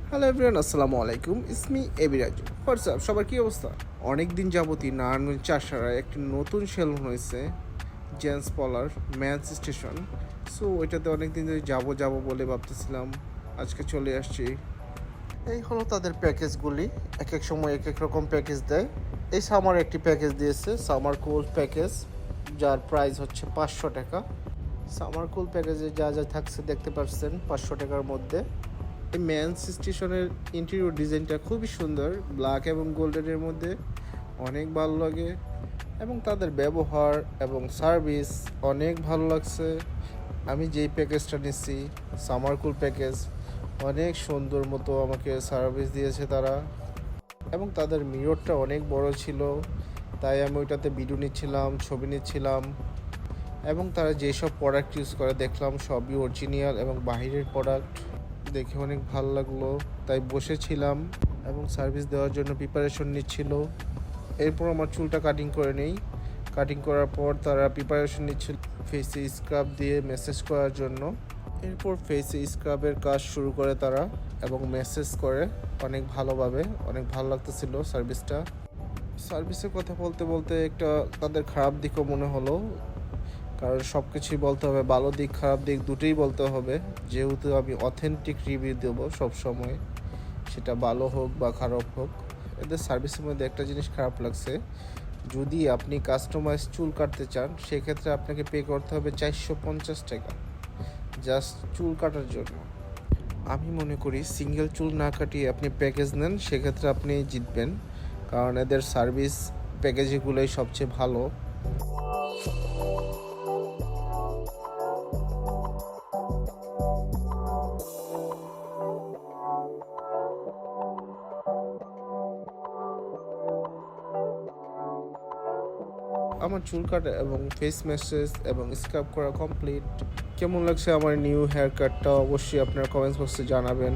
Hello everyone, আসসালামু আলাইকুম। ইসমি এবিরাজ। WhatsApp, সবার কী অবস্থা? অনেক দিন যাবতই নারায়ণগঞ্জ চাষারায় একটি নতুন সেলুন হয়েছে, gents parlour, man's station. So ওইটাতে অনেক দিন ধরে যাবো বলে ভাবতেছিলাম, আজকে চলে আসছি। এই হলো তাদের প্যাকেজগুলি, এক এক সময় এক এক রকম প্যাকেজ দেয়। এই সামার একটি প্যাকেজ দিয়েছে, সামার কুল প্যাকেজ, যার প্রাইস হচ্ছে 500 টাকা। সামার কুল প্যাকেজে যা যা থাকছে দেখতে পাচ্ছেন 500 টাকার মধ্যে। এই মেন্স স্টেশনের ইন্টেরিয়র ডিজাইনটা খুবই সুন্দর, ব্ল্যাক এবং গোল্ডেনের মধ্যে, অনেক ভালো লাগে। এবং তাদের ব্যবহার এবং সার্ভিস অনেক ভালো লাগছে। আমি যেই প্যাকেজটা নিচ্ছি, সামার কুল প্যাকেজ, অনেক সুন্দর মতো আমাকে সার্ভিস দিয়েছে তারা। এবং তাদের মিররটা অনেক বড় ছিল, তাই আমি ওইটাতে ভিডিও নিচ্ছিলাম, ছবি নিচ্ছিলাম। এবং তারা যেসব প্রোডাক্ট ইউজ করে দেখলাম সবই অরিজিনাল এবং বাহিরের প্রোডাক্ট। দেখে অনেক ভালো লাগলো, তাই বসেছিলাম এবং সার্ভিস দেওয়ার জন্য প্রিপারেশন নিচ্ছিল। এরপর আমার চুলটা কাটিং করে নেই। কাটিং করার পর তারা প্রিপারেশন নিচ্ছিল ফেসে স্ক্রাব দিয়ে মেসেজ করার জন্য। এরপর ফেসে স্ক্রাবের কাজ শুরু করে তারা এবং মেসেজ করে অনেক ভালোভাবে। অনেক ভালো লাগতেছিল সার্ভিসটা। সার্ভিসের কথা বলতে বলতে একটা তাদের খারাপ দিকও মনে হলো, কারণ সব কিছুই বলতে হবে, ভালো দিক খারাপ দিক দুটোই বলতে হবে। যেহেতু আমি অথেন্টিক রিভিউ দেবো সবসময়, সেটা ভালো হোক বা খারাপ হোক। এদের সার্ভিসের মধ্যে একটা জিনিস খারাপ লাগছে, যদি আপনি কাস্টমাইজ চুল কাটতে চান সেক্ষেত্রে আপনাকে পে করতে হবে 450 টাকা জাস্ট চুল কাটার জন্য। আমি মনে করি সিঙ্গেল চুল না কাটিয়ে আপনি প্যাকেজ নেন, সেক্ষেত্রে আপনি জিতবেন, কারণ এদের সার্ভিস প্যাকেজগুলোই সবচেয়ে ভালো। আমার চুল কাটা এবং ফেস ম্যাসেজ এবং স্ক্রাব করা কমপ্লিট। কেমন লাগছে আমার নিউ হেয়ার কাটটা অবশ্যই আপনারা কমেন্টস বক্সে জানাবেন।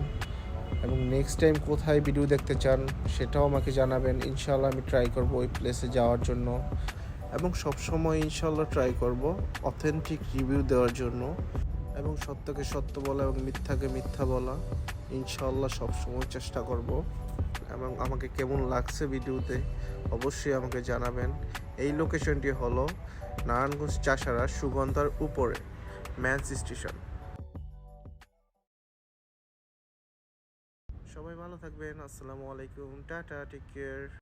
এবং নেক্সট টাইম কোথায় ভিডিও দেখতে চান সেটাও আমাকে জানাবেন। ইনশাল্লাহ আমি ট্রাই করব ওই প্লেসে যাওয়ার জন্য, এবং সবসময় ইনশাল্লাহ ট্রাই করব অথেন্টিক রিভিউ দেওয়ার জন্য, এবং সত্যকে সত্য বলা এবং মিথ্যাকে মিথ্যা বলা। ইনশাল্লাহ সবসময় চেষ্টা করব। এবং আমাকে কেমন লাগছে ভিডিওতে অবশ্যই আমাকে জানাবেন। এই লোকেশনটি হলো নারায়ণগঞ্জ চাষারা সুগন্ধার উপরে, ম্যানস স্টেশন। সবাই ভালো থাকবেন, আসসালামু আলাইকুম, টাটা, টেক কেয়ার।